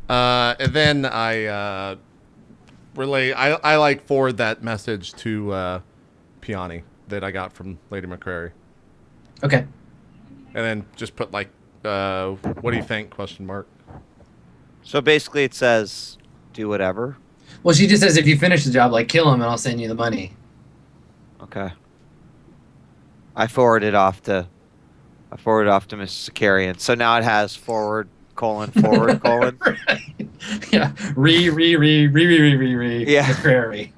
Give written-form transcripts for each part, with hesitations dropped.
And then I relay. I like forward that message to Piani that I got from Lady McCrary, Okay. and then just put like, "What do you think?" Question mark. So basically, it says, "Do whatever." Well, she just says if you finish the job, like kill him, and I'll send you the money. Okay. I forwarded off to Mrs. Sakarian. So now it has forward : forward : Right. Yeah. Re. Yeah. McCrary.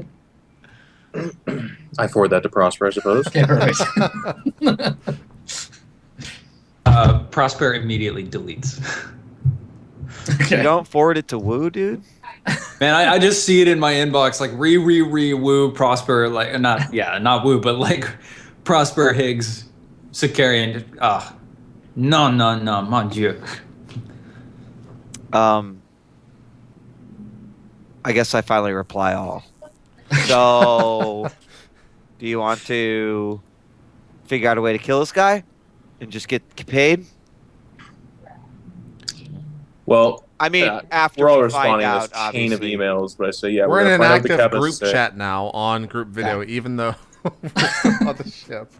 I forward that to Prosper, I suppose. Okay, perfect. Prosper immediately deletes. Okay. You don't forward it to Woo, dude? Man, I just see it in my inbox like Woo Prosper, like not Woo, but like Prosper Higgs Sakarian. No, mon Dieu. I guess I finally reply all. So, do you want to figure out a way to kill this guy and just get paid? Well, I mean, after we're all we responding find to this out, chain of obviously. emails, but I say, yeah, We're in gonna an find out what the active captains group say. chat now on group video, even though we're still on the ship.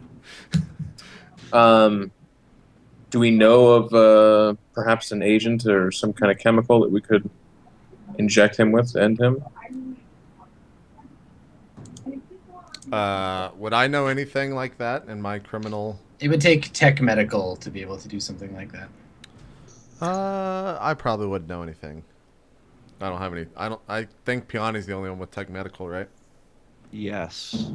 Do we know of perhaps an agent or some kind of chemical that we could inject him with to end him? Would I know anything like that in my criminal? It would take tech medical to be able to do something like that. I probably wouldn't know anything. I don't have any. I think Piani's the only one with tech medical, right? Yes.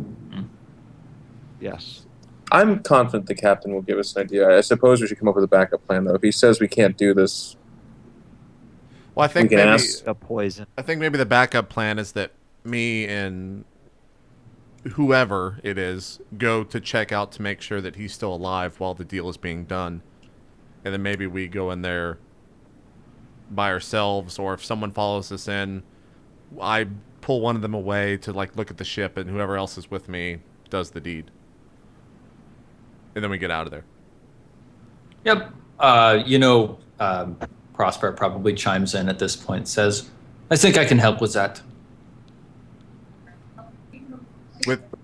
Yes. I'm confident the captain will give us an idea. I suppose we should come up with a backup plan, though. If he says we can't do this, Well, I think we can maybe ask. A poison. I think maybe the backup plan is that me and whoever it is go to check out to make sure that he's still alive while the deal is being done, and then maybe we go in there by ourselves, or if someone follows us in, I pull one of them away to like look at the ship, and whoever else is with me does the deed, and then we get out of there. Yep. Prosper probably chimes in at this point, says, I think I can help with that.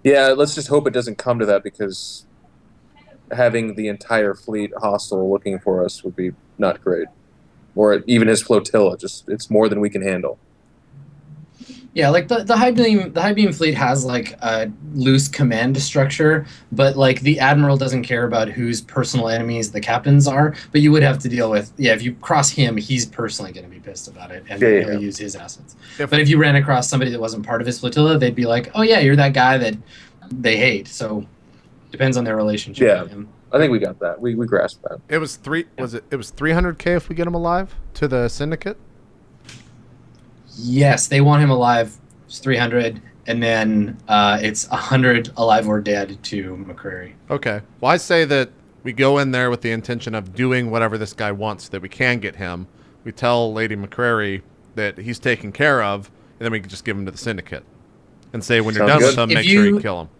Yeah, let's just hope it doesn't come to that, because having the entire fleet hostile looking for us would be not great. Or even his flotilla, it's more than we can handle. Yeah, like the high beam fleet has like a loose command structure, but like the admiral doesn't care about whose personal enemies the captains are. But you would have to deal with, if you cross him, he's personally going to be pissed about it, and he'll use his assets. But if you ran across somebody that wasn't part of his flotilla, they'd be like, oh yeah, you're that guy that they hate. So depends on their relationship with him. I think we got that. We grasped that. It was it was 300K if we get him alive to the Syndicate? Yes, they want him alive. It's 300, and then it's 100 alive or dead to McCrary. Okay. Well, I say that we go in there with the intention of doing whatever this guy wants, that we can get him. We tell Lady McCrary that he's taken care of, and then we can just give him to the Syndicate. And say when you're done with him, make sure you kill him.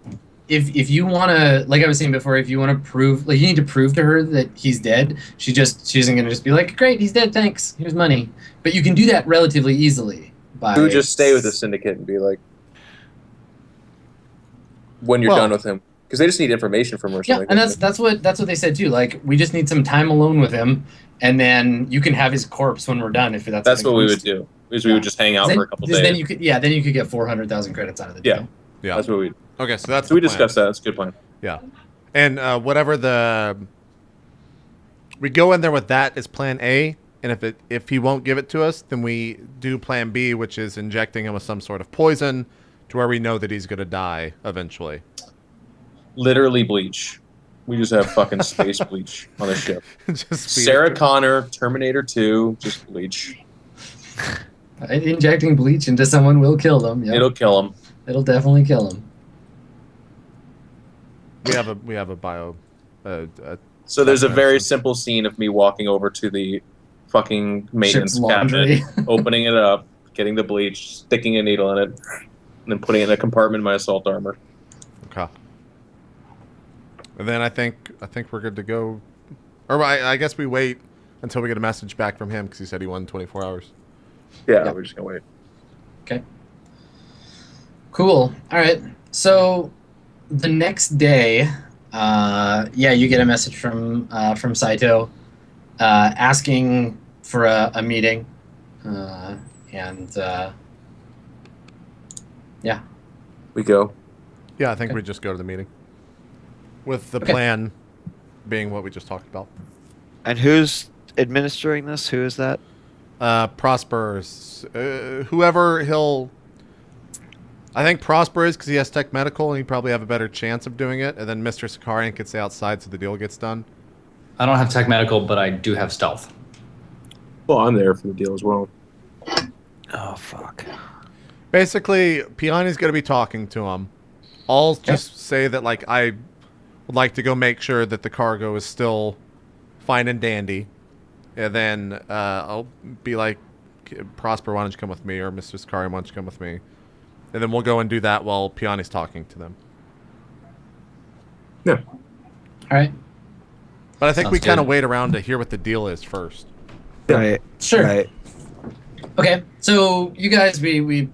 If you want to, like I was saying before, if you want to prove, like you need to prove to her that he's dead, she isn't going to just be like, great, he's dead, thanks, here's money. But you can do that relatively easily. You would just stay with the Syndicate and be like, when you're done with him, because they just need information from her. Or something. Yeah, and that's what they said too. Like, we just need some time alone with him, and then you can have his corpse when we're done. If that's what we would do. Is we would just hang out for a couple days. Then you could get 400,000 credits out of the deal. Yeah, that's what we. Okay, so that's we discussed that. That's a good plan. Yeah, and whatever we go in there with that as plan A. And if he won't give it to us, then we do plan B, which is injecting him with some sort of poison to where we know that he's going to die eventually. Literally bleach. We just have fucking space bleach on the ship. Sarah Connor, Terminator 2, just bleach. Injecting bleach into someone will kill them. Yep. It'll kill them. It'll definitely kill them. We have a bio. So there's a very simple scene of me walking over to the fucking maintenance cabinet, opening it up, getting the bleach, sticking a needle in it, and then putting it in a compartment in my assault armor. Okay. And then I think we're good to go. Or I guess we wait until we get a message back from him because he said he won 24 hours. Yeah, Yep. we're just gonna wait. Okay. Cool. All right. So the next day, you get a message from Saito asking for a meeting, and We go. Yeah, I think Okay. we just go to the meeting. With the Okay. plan being what we just talked about. And who's administering this? Who is that? Prosper's, whoever he'll... I think Prosper is because he has tech medical and he probably have a better chance of doing it. And then Mr. Sakarian could stay outside so the deal gets done. I don't have tech medical, but I do have stealth. Well, I'm there for the deal as well. Oh, fuck. Basically, Piani's going to be talking to him. I'll just say that, like, I would like to go make sure that the cargo is still fine and dandy. And then I'll be like, Prosper, why don't you come with me? Or Mr. Sakarian, why don't you come with me? And then we'll go and do that while Piani's talking to them. Yeah. all right. But I think Sounds we kind of good. wait around to hear what the deal is first. Right. Sure. Right. Okay. So you guys, we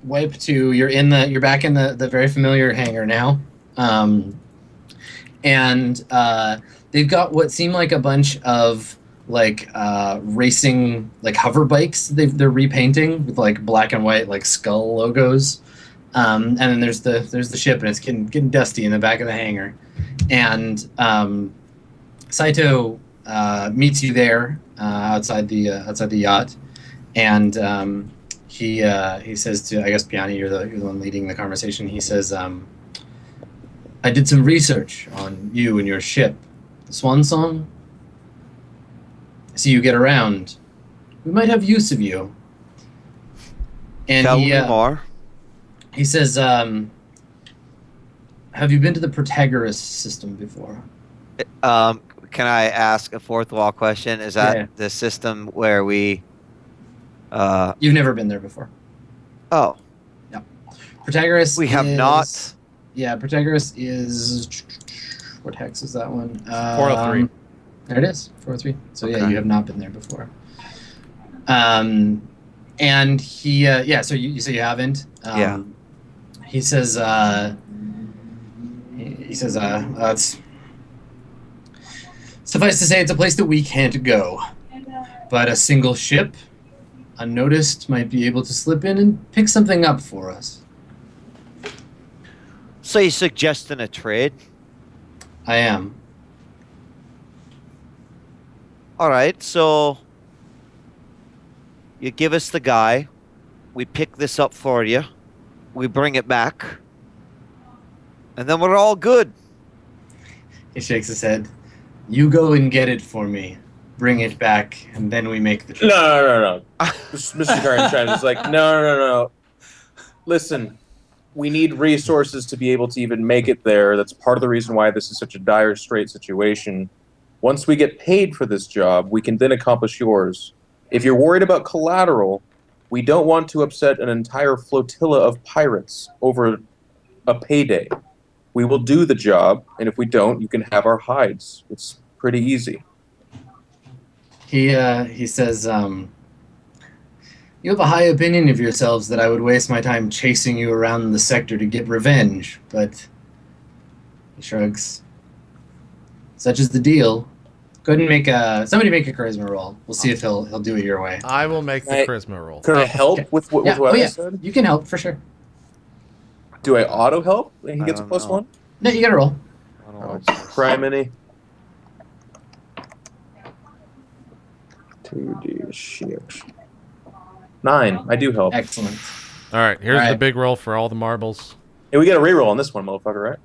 wipe to you're back in the very familiar hangar now, and they've got what seem like a bunch of like racing like hover bikes they're repainting with like black and white like skull logos, and then there's the ship and it's getting dusty in the back of the hangar, and Saito meets you there outside the yacht, and he says to, I guess, Piani, you're the one leading the conversation. He says, I did some research on you and your ship, the Swan Song. I see you get around. We might have use of you. And Tell me more. he says, have you been to the Protagoras system before? Can I ask a fourth wall question? Is that Yeah. the system where we... You've never been there before. Oh, Protagoras we have is- not. Yeah, Protagoras is... What hex is that one? 403. There it is, 403. So yeah, Okay. you have not been there before. And he, so you say you haven't. Yeah. He says, it's suffice to say, it's a place that we can't go. But a single ship, unnoticed, might be able to slip in and pick something up for us. So you suggesting a trade? I am. All right, so you give us the guy, we pick this up for you, we bring it back, and then we're all good. He shakes his head. You go and get it for me. Bring it back, and then we make the trip. No. Mr. Garnstein is like, no. Listen, we need resources to be able to even make it there. That's part of the reason why this is such a dire straight situation. Once we get paid for this job, we can then accomplish yours. If you're worried about collateral, we don't want to upset an entire flotilla of pirates over a payday. We will do the job, and if we don't, you can have our hides. It's pretty easy. He says, you have a high opinion of yourselves that I would waste my time chasing you around the sector to get revenge, but he shrugs. Such is the deal. Go ahead and somebody make a charisma roll. We'll see if he'll do it your way. I will make the charisma roll. Can I help Okay. with what I said? You can help for sure. Do I auto help? And he I gets a don't plus know. one? No, you gotta roll. I don't Oh, want to- criminy. 2d6. 9. I do help. Excellent. All right, here's All the right. big roll for all the marbles. Hey, we get a reroll on this one, motherfucker, right?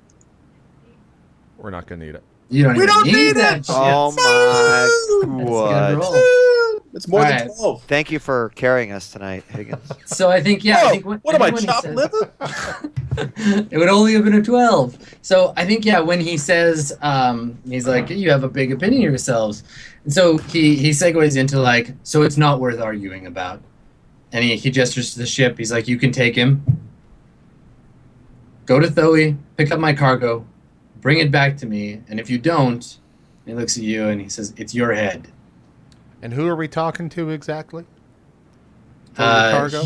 We're not going to need it. You don't We even don't need need that it! shit. Oh my That's a good god. roll. It's more than Alright. 12. Thank you for carrying us tonight, Higgins. So I think, I think what am I, when he chopped says- liver? It would only have been a 12. So I think, when he says, he's like, you have a big opinion of yourselves. And so he segues into like, so it's not worth arguing about. And he gestures to the ship. He's like, you can take him. Go to Thoe, pick up my cargo, bring it back to me. And if you don't, he looks at you and he says, it's your head. And who are we talking to exactly? For your cargo?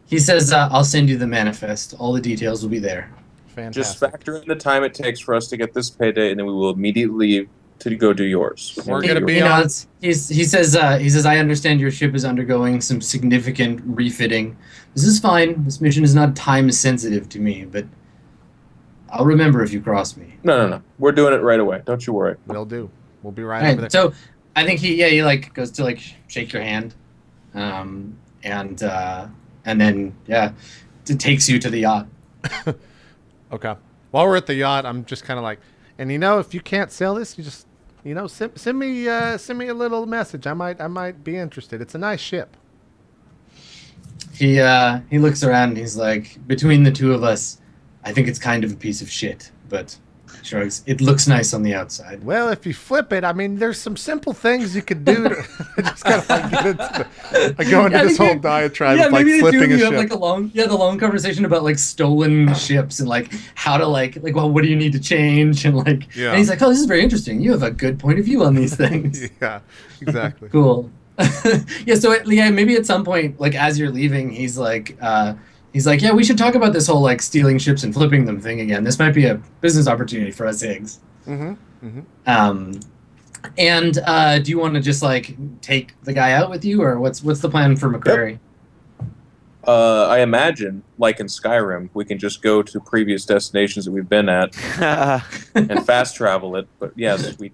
He says, I'll send you the manifest. All the details will be there. Fantastic. Just factor in the time it takes for us to get this payday, and then we will immediately leave to go do yours. We're gonna be You know, on. he says, I understand your ship is undergoing some significant refitting. This is fine. This mission is not time sensitive to me, but I'll remember if you cross me. No. We're doing it right away. Don't you worry. We'll do. We'll be right All over right, there. so I think he like goes to like shake your hand, and then it takes you to the yacht. Okay. While we're at the yacht, I'm just kind of like, and if you can't sell this, you just, send me a little message. I might be interested. It's a nice ship. He looks around and he's like, between the two of us, I think it's kind of a piece of shit, but shrugs. It looks nice on the outside. Well, if you flip it, I mean, there's some simple things you could do. I just kind of like get into I go into this whole diatribe of like flipping a ship. Have like the long conversation about like stolen ships and like how to well, what do you need to change and like. Yeah. And he's like, oh, this is very interesting. You have a good point of view on these things. Yeah, exactly. Cool. Yeah. So maybe at some point, like as you're leaving, he's like, yeah, we should talk about this whole like stealing ships and flipping them thing again. This might be a business opportunity for us Higgs. Mm-hmm. And do you want to just like take the guy out with you, or what's the plan for McCrary? I imagine, like in Skyrim, we can just go to previous destinations that we've been at and fast travel it. But yes, we.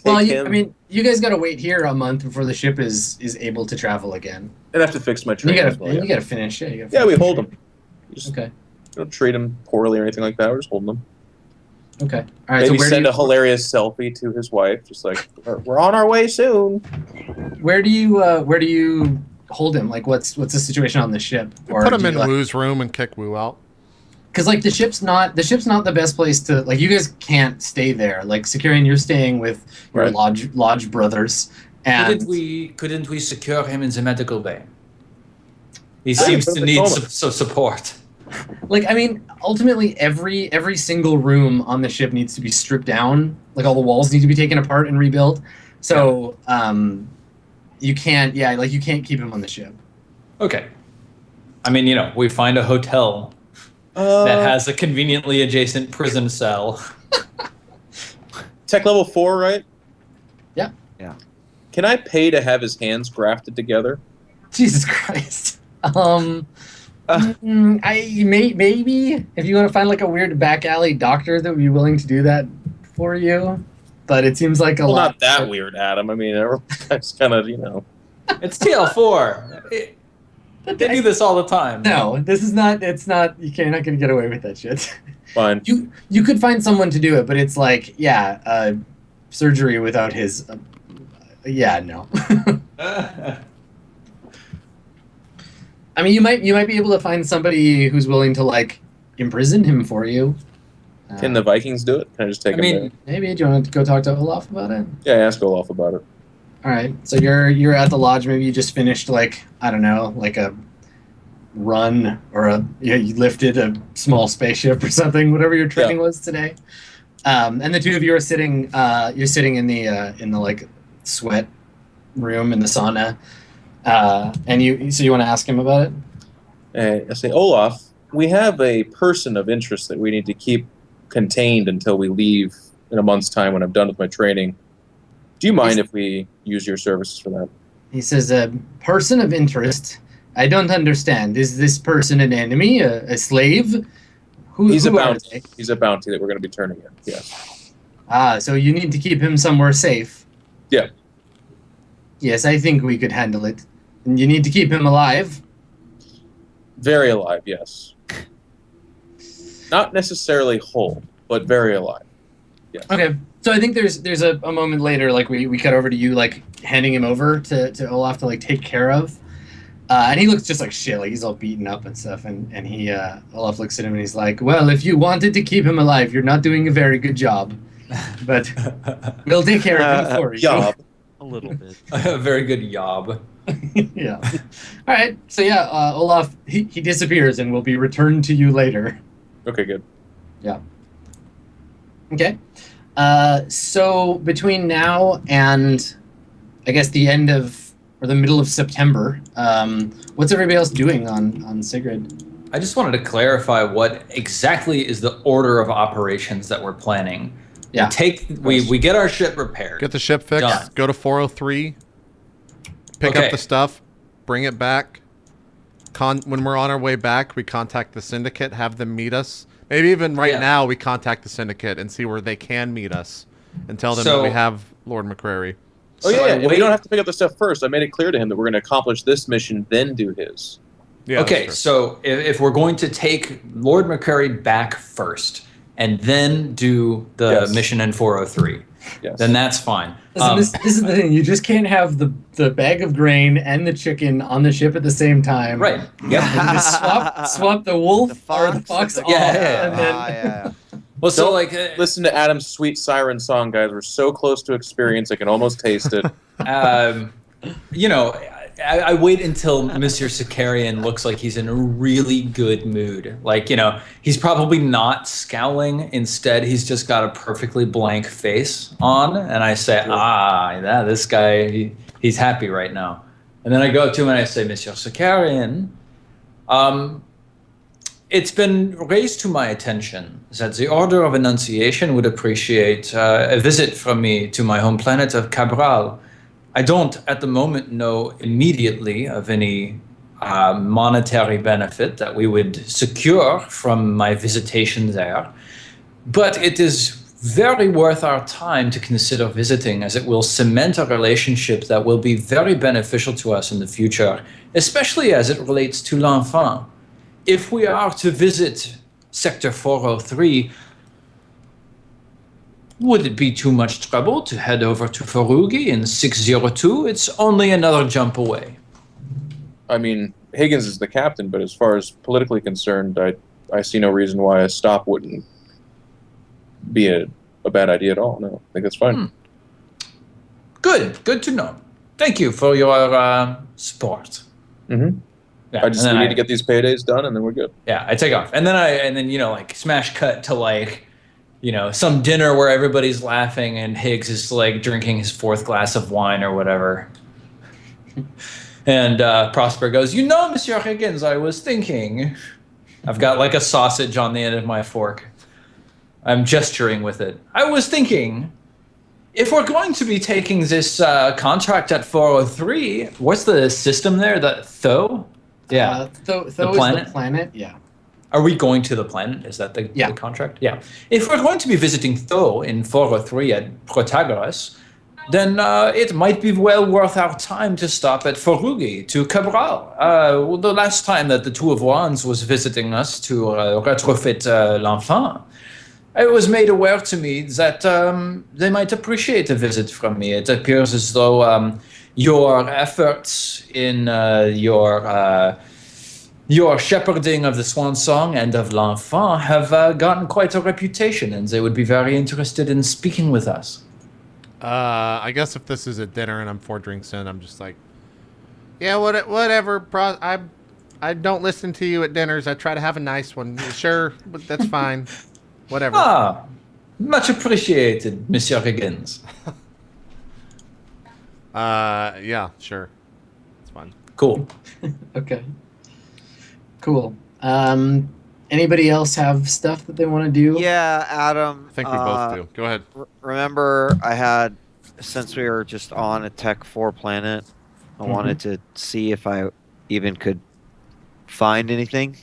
Well, I mean, you guys got to wait here a month before the ship is able to travel again. I'd have to fix my train. You got to finish. Yeah, we hold them. Okay. Don't treat them poorly or anything like that. We're just holding them. Okay. All right. Maybe send a hilarious selfie to his wife, just like we're on our way soon. Where do you hold him? Like, what's the situation on the ship? Or put him in Woo's room and kick Woo out. Because like the ship's not the best place to like. You guys can't stay there. Like Securian, you're staying with your lodge brothers. And couldn't we secure him in the medical bay? He seems to need some support. Like, I mean, ultimately, every single room on the ship needs to be stripped down. Like, all the walls need to be taken apart and rebuilt. So, you can't keep him on the ship. Okay. I mean, we find a hotel that has a conveniently adjacent prison cell. Tech level 4, right? Yeah. Yeah. Can I pay to have his hands grafted together? Jesus Christ. Maybe if you want to find like a weird back alley doctor that would be willing to do that for you, but it seems like a lot. Not that weird, Adam. I mean, it's kind of It's TL4. They do this all the time. No, this is not. It's not. You're not going to get away with that shit. Fine. You could find someone to do it, but it's like surgery without his. No. I mean, you might be able to find somebody who's willing to like imprison him for you. Can the Vikings do it? Can I just take him there? Maybe. Do you want to go talk to Olaf about it? Yeah, ask Olaf about it. All right. So you're at the lodge. Maybe you just finished like I don't know, like a run or you lifted a small spaceship or something. Whatever your training was today. And the two of you are sitting. You're sitting in the like sweat room in the sauna. And you want to ask him about it? I say, Olaf, we have a person of interest that we need to keep contained until we leave in a month's time when I'm done with my training. Do you mind if we use your services for that? He says, a person of interest? I don't understand. Is this person an enemy, a slave? He's a bounty. He's a bounty that we're going to be turning in, yes. So you need to keep him somewhere safe. Yeah. Yes, I think we could handle it. And you need to keep him alive. Very alive, yes. Not necessarily whole, but very alive. Yes. Okay. So I think there's a moment later, like we cut over to you, like handing him over to Olaf to like take care of. And he looks just like shit, like he's all beaten up and stuff. And he Olaf looks at him and he's like, well, if you wanted to keep him alive, you're not doing a very good job. But we'll take care of him for you. Job. A little bit. A very good yob. Yeah. All right. So Olaf, he disappears and will be returned to you later. Okay, good. Yeah. Okay. So between now and I guess the end of or the middle of September. What's everybody else doing on Sigrid? I just wanted to clarify what exactly is the order of operations that we're planning. Yeah. We get our ship repaired. Get the ship fixed. Done. Go to 403. Pick Okay. up the stuff. Bring it back. When we're on our way back, we contact the Syndicate. Have them meet us. Maybe even right now, we contact the Syndicate and see where they can meet us, and tell them that we have Lord McCrary. Oh yeah, and we don't have to pick up the stuff first. I made it clear to him that we're going to accomplish this mission, then do his. Yeah, okay, so if we're going to take Lord McCrary back first and then do the mission in 403, then that's fine. Listen, this is the thing. You just can't have the bag of grain and the chicken on the ship at the same time. Right. Yep. And just swap the wolf or the fox off. And then... Well, so like, listen to Adam's sweet siren song, guys. We're so close to experience, I can almost taste it. You know, I wait until Monsieur Sicarian looks like he's in a really good mood. Like, you know, he's probably not scowling. Instead, he's just got a perfectly blank face on. And I say, this guy, he's happy right now. And then I go up to him and I say, Monsieur Sicarian, it's been raised to my attention that the Order of Annunciation would appreciate a visit from me to my home planet of Cabral. I don't, at the moment, know immediately of any monetary benefit that we would secure from my visitation there, but it is very worth our time to consider visiting, as it will cement a relationship that will be very beneficial to us in the future, especially as it relates to l'enfant. If we are to visit Sector 403, would it be too much trouble to head over to Farugi in 602? It's only another jump away. I mean, Higgins is the captain, but as far as politically concerned, I see no reason why a stop wouldn't be a bad idea at all. No, I think that's fine. Good to know. Thank you for your support. Mm-hmm. Yeah, we need to get these paydays done, and then we're good. Yeah, I take off, and then you know, like, smash cut to, like, you know, some dinner where everybody's laughing and Higgs is like drinking his 4th glass of wine or whatever. And Prosper goes, "You know, Monsieur Higgins, I was thinking." I've got like a sausage on the end of my fork. I'm gesturing with it. I was thinking, if we're going to be taking this contract at 403, what's the system there? The Tho? Yeah. Tho is the planet, yeah. Are we going to the planet? Is that the contract? Yeah. If we're going to be visiting Tho in 403 at Protagoras, then it might be well worth our time to stop at Farugi to Cabral. The last time that the Two of Wands was visiting us to retrofit l'enfant, it was made aware to me that they might appreciate a visit from me. It appears as though your efforts in your shepherding of the Swan Song and of l'enfant have gotten quite a reputation, and they would be very interested in speaking with us. I guess if this is a dinner and I'm 4 drinks in, I'm just like, yeah, whatever. I don't listen to you at dinners. I try to have a nice one. Sure, but that's fine. Whatever. Much appreciated, Monsieur Higgins. Yeah, sure. It's fine. Cool. Okay. Cool. Anybody else have stuff that they want to do? Yeah, Adam. I think we both do. Go ahead. Remember, since we were just on a Tech 4 planet, I wanted to see if I even could find anything.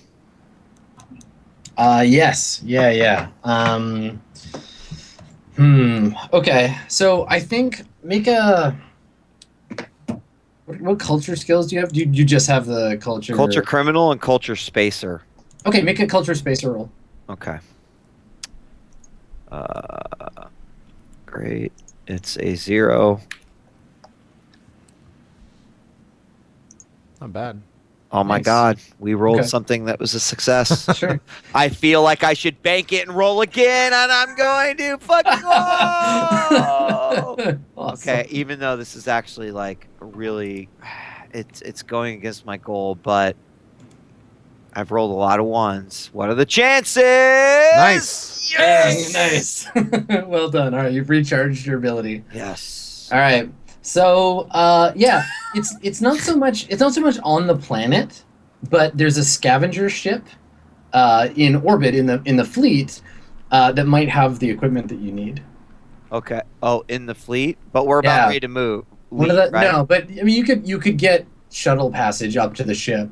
Yes. Yeah. Okay. So I think make a... What culture skills do you have? Do you just have the culture? Culture criminal and culture spacer. Okay, make a culture spacer roll. Okay. Great. It's a 0. Not bad. Oh my God, we rolled something that was a success. Sure. I feel like I should bank it and roll again, and I'm going to fucking roll. Awesome. Okay, even though this is actually like really, it's going against my goal, but I've rolled a lot of 1s. What are the chances? Nice. Yes. Nice. Well done. All right, you've recharged your ability. Yes. All right. So yeah, it's not so much on the planet, but there's a scavenger ship in orbit in the fleet that might have the equipment that you need. Okay. Oh, in the fleet, but we're about Yeah. ready to move. One of Leave, the right? no, but I mean you could get shuttle passage up to the ship.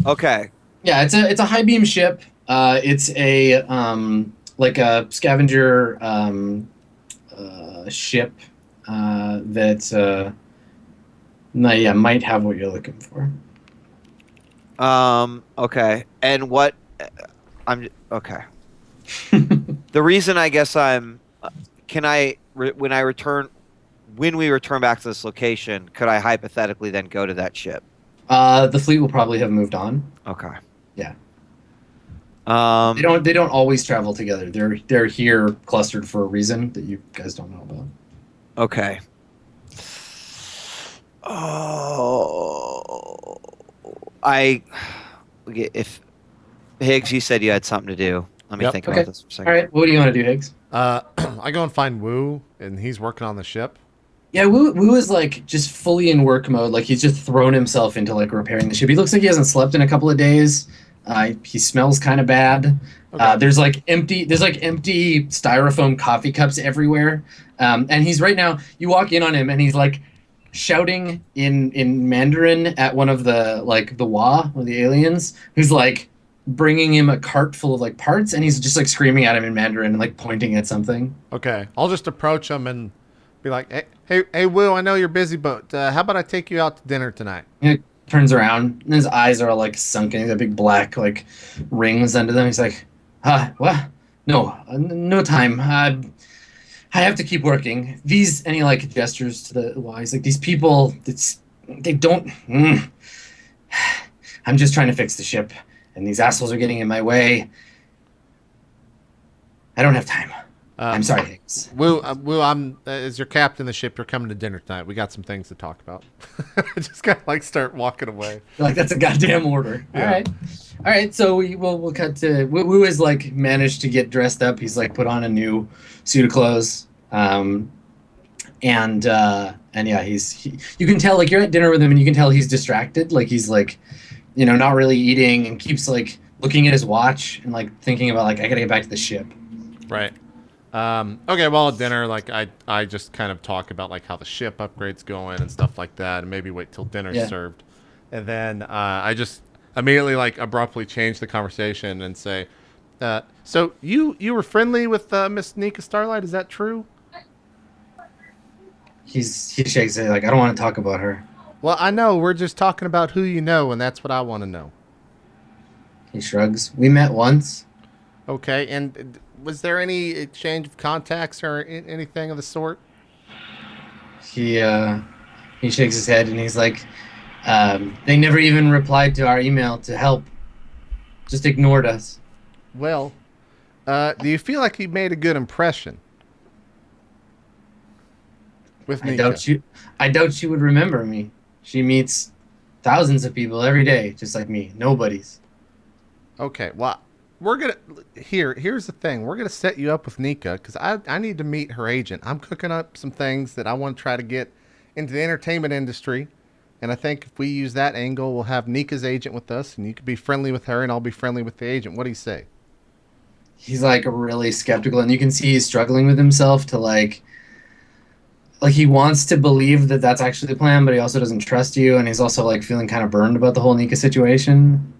Okay. Yeah, it's a high beam ship. It's a like a scavenger ship that might have what you're looking for. Okay. And what? I'm okay. The reason I guess can when we return back to this location, could I hypothetically then go to that ship? The fleet will probably have moved on. Okay. Yeah. Um, They don't always travel together. They're here clustered for a reason that you guys don't know about. okay. Oh, if Higgs, you said you had something to do. Let me Yep. think Okay. about this for a second. All right. What do you want to do, Higgs? I go and find Woo, and he's working on the ship. Yeah, Wu is like just fully in work mode. Like he's just thrown himself into like repairing the ship. He looks like he hasn't slept in a couple of days. He smells kind of bad. Okay. There's empty styrofoam coffee cups everywhere. And he's right now. You walk in on him, and he's like shouting in Mandarin at one of the Wa, or the aliens, who's like bringing him a cart full of like parts, and he's just like screaming at him in Mandarin and like pointing at something. Okay, I'll just approach him and be like, hey, Woo, I know you're busy, but how about I take you out to dinner tonight? He turns around, and his eyes are all like sunken. He's got big black like rings under them. He's like, what? No, no time. I have to keep working. These, and he like gestures to the wise, like these people. They don't. I'm just trying to fix the ship, and these assholes are getting in my way. I don't have time. I'm sorry, Higgs. Woo, I'm as your captain of the ship. You're coming to dinner tonight. We got some things to talk about. I just kind of like start walking away. Like that's a goddamn order. Yeah. All right. So we'll cut to Wu has like managed to get dressed up. He's like put on a new suit of clothes. And yeah, you can tell like you're at dinner with him, and you can tell he's distracted. Like he's like, not really eating, and keeps like looking at his watch and like thinking about like I gotta get back to the ship. Right. Okay, well, at dinner, like, I just kind of talk about, like, how the ship upgrade's going and stuff like that, and maybe wait till dinner's served. And then I just immediately, like, abruptly change the conversation and say, so you were friendly with Miss Nika Starlight, is that true? He shakes his head like, I don't want to talk about her. Well, I know, we're just talking about who you know, and that's what I want to know. He shrugs. We met once. Okay, and was there any exchange of contacts or anything of the sort? He shakes his head and he's like, they never even replied to our email to help. Just ignored us. Well, do you feel like you made a good impression with Nika? I doubt she would remember me. She meets thousands of people every day, just like me. Nobody's. Okay, well, here's the thing. We're gonna set you up with Nika because I need to meet her agent. I'm cooking up some things that I want to try to get into the entertainment industry, and I think if we use that angle, we'll have Nika's agent with us, and you could be friendly with her, and I'll be friendly with the agent. What do you say? He's like really skeptical, and you can see he's struggling with himself to like he wants to believe that that's actually the plan, but he also doesn't trust you, and he's also like feeling kind of burned about the whole Nika situation.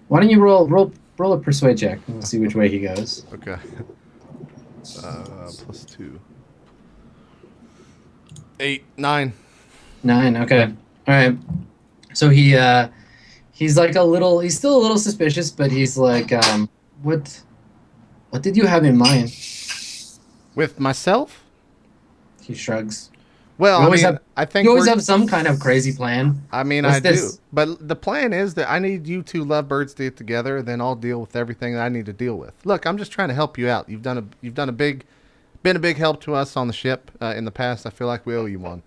Why don't you roll a persuade check, and we'll see which way he goes. Okay. +2. 8, 9. 9. Okay. All right. So he's like he's still a little suspicious, but he's like, what did you have in mind? With myself? He shrugs. Well, I think you always have some kind of crazy plan. I mean, What's I this? do. But the plan is that I need you two lovebirds to get together, then I'll deal with everything that I need to deal with. Look, I'm just trying to help you out. You've been a big help to us on the ship in the past. I feel like we owe you one.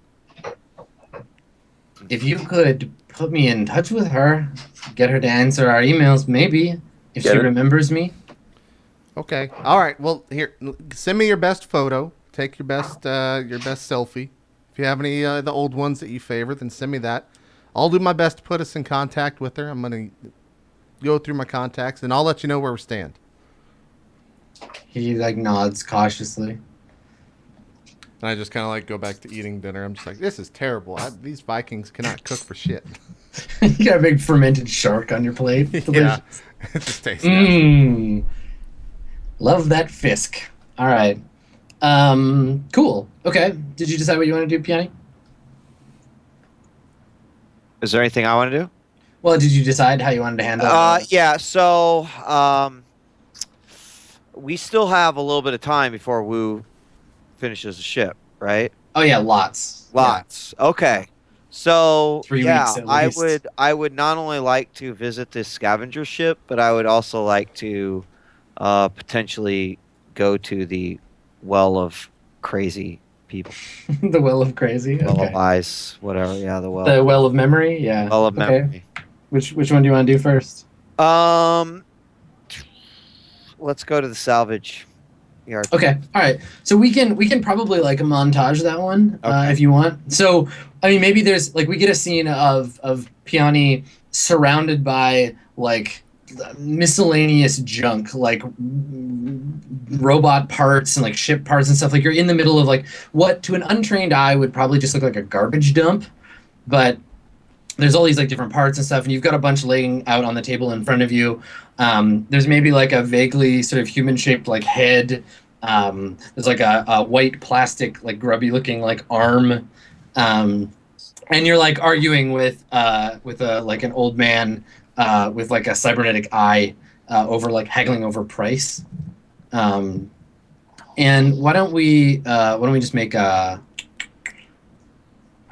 If you could put me in touch with her, get her to answer our emails, maybe, if she remembers me. Okay. All right. Well, here, send me your best photo. Take your best selfie, If you have any the old ones that you favor, then send me that. I'll do my best to put us in contact with her. I'm going to go through my contacts, and I'll let you know where we stand. He like nods cautiously. And I just kind of like go back to eating dinner. I'm just like, this is terrible. These Vikings cannot cook for shit. You got a big fermented shark on your plate. Yeah, Delicious. it just tastes nasty. Love that fisk. All right. Cool. Okay. Did you decide what you want to do, Peony? Is there anything I want to do? Well, did you decide how you wanted to handle it? Yeah. So, we still have a little bit of time before Woo finishes the ship, right? Oh yeah, lots. Lots. Yeah. Okay. So 3 yeah, weeks at least. I would not only like to visit this scavenger ship, but I would also like to potentially go to the well of crazy people. The well of crazy. Well Okay. of eyes, whatever. Yeah, the well. The well of memory. Yeah. Well of memory. Which one do you want to do first? Let's go to the salvage yard. Okay. All right. So we can probably like montage that one Okay. if you want. So I mean, maybe there's like we get a scene of Peony surrounded by like miscellaneous junk, like robot parts and like ship parts and stuff. Like you're in the middle of like what to an untrained eye would probably just look like a garbage dump, but there's all these like different parts and stuff, and you've got a bunch laying out on the table in front of you. There's maybe like a vaguely sort of human-shaped like head. There's like a white plastic, like grubby-looking like arm, and you're like arguing with a like an old man with like a cybernetic eye over like haggling over price. And why don't we just make a?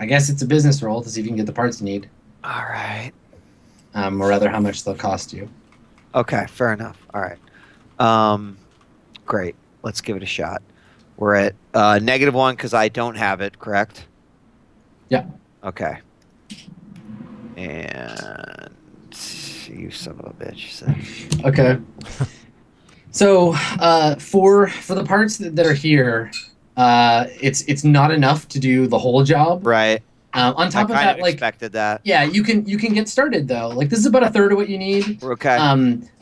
I guess it's a business roll to see if you can get the parts you need. All right. Or rather, how much they'll cost you. Okay, fair enough. All right. Great. Let's give it a shot. We're at -1 because I don't have it, correct? Yeah. Okay. And you son of a bitch. So. Okay. So for the parts that are here, it's not enough to do the whole job. Right. On top of I kind that, of like expected that. yeah, you can get started though. Like this is about a third of what you need. Okay.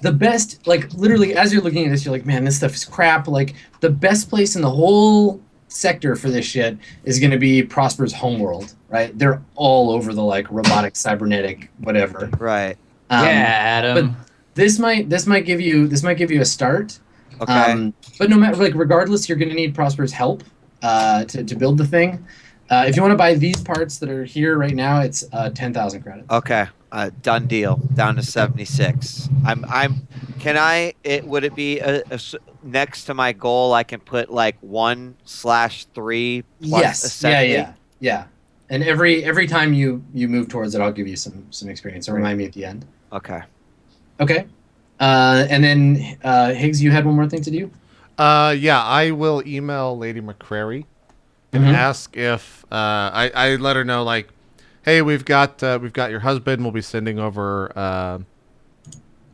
The best, like literally, as you're looking at this, you're like, man, this stuff is crap. Like the best place in the whole sector for this shit is going to be Prosper's homeworld, right? They're all over the like robotic, cybernetic, whatever. Right. Yeah, Adam. But this might give you a start. Okay. But no matter, like, regardless, you're going to need Prosper's help to build the thing. If you want to buy these parts that are here right now, it's 10,000 credits. Okay. Done deal. Down to 76. Would it be next to my goal? I can put like 1/3 plus Yes. ascending? Yeah. And every time you move towards it, I'll give you some experience. So remind me at the end. Okay. Okay. And then Higgs, you had one more thing to do. Yeah, I will email Lady McCrary and ask if I let her know, like, hey, we've got your husband. We'll be sending over.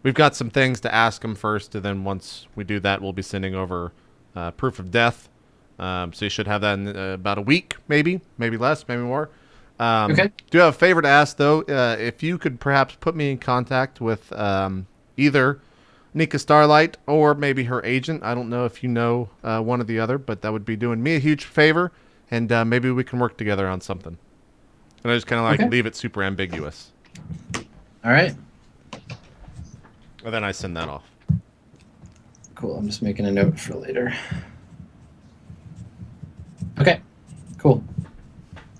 We've got some things to ask him first, and then once we do that, we'll be sending over proof of death. So you should have that in about a week, maybe less, maybe more. Okay. Do have a favor to ask, though. If you could perhaps put me in contact with either Nika Starlight or maybe her agent. I don't know if you know one or the other, but that would be doing me a huge favor, and maybe we can work together on something. And I just kind of like leave it super ambiguous. All right. And then I send that off. Cool. I'm just making a note for later. Okay. Cool.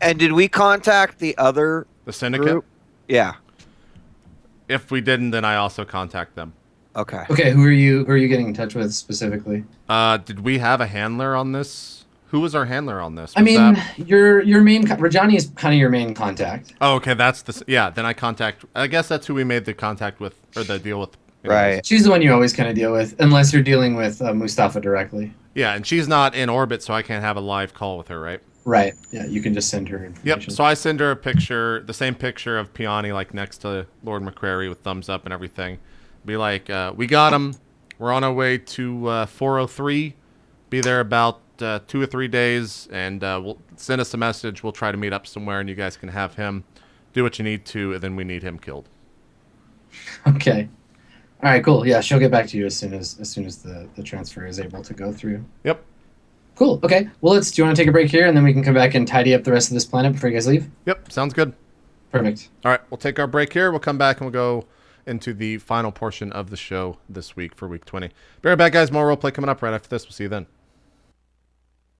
And did we contact the other The Syndicate? group? Yeah. If we didn't, then I also contact them. Okay. Okay. Who are you getting in touch with specifically? Did we have a handler on this? Who was our handler on this? I Was mean, that- your main Rajani is kind of your main contact. Oh, okay, that's the yeah. Then I contact. I guess that's who we made the contact with or the deal with. Right. She's the one you always kind of deal with, unless you're dealing with Mustafa directly. Yeah, and she's not in orbit, so I can't have a live call with her, right? Right. Yeah, you can just send her information. Yep. So I send her a picture, the same picture of Peony, like next to Lord McCrary with thumbs up and everything. Be like, we got him. We're on our way to 403. Be there about 2 or 3 days, and we'll send us a message. We'll try to meet up somewhere, and you guys can have him do what you need to, and then we need him killed. Okay. All right, cool. Yeah, she'll get back to you as soon as the transfer is able to go through. Yep. Cool. Okay. Well, do you want to take a break here, and then we can come back and tidy up the rest of this planet before you guys leave? Yep, sounds good. Perfect. All right, we'll take our break here. We'll come back and we'll go into the final portion of the show this week for week 20. Be right back, guys. More roleplay coming up right after this. We'll see you then.